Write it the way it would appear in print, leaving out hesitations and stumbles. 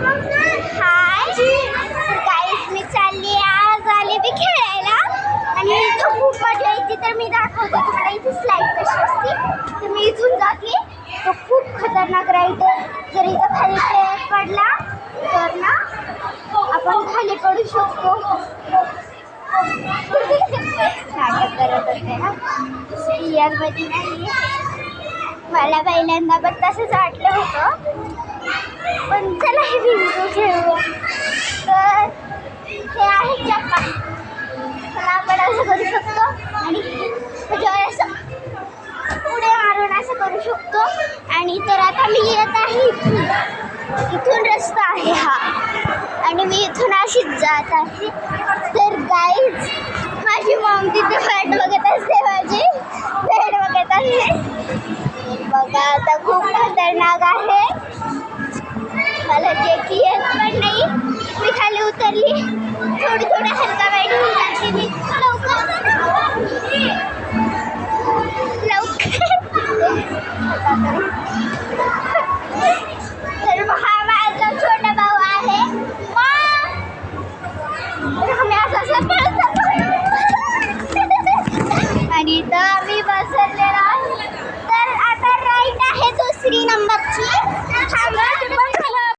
Hi guys, मी चालली आज आले बी खेळायला आणि इथं खूप मजा येते. तर मी दाखवते तुम्हाला इथे स्लाईड कशी असते. तर मी इथून जाते. तो खूप खतरनाक राईड. जर इथं खाली पेट पडला तर ना आपण खाली पडू शकतो. नाटक करत होते ना, रिअलमध्ये नाही. मला पहिल्यांदा पण तसंच वाटलं होतं, पण चला हे व्हिडिओ खेळूया. तर हे आहे चक्का. त्याला आपण असं करू शकतो आणि त्याच्यावर असं पुढे मारून असं करू शकतो. आणि तर आता मी येत आहे इथून रस्ता आहे हा, आणि मी इथून अशीच जात आहे. तर गाईज, माझी मॉम तिथे वाट बघत असते, माझी भेट बघत असते. बघा आता खूप खतरनाक आहे. मला जे की येत पण नाही. मी खाली उतरली, थोडी हलका वाईट होऊन जाते मी.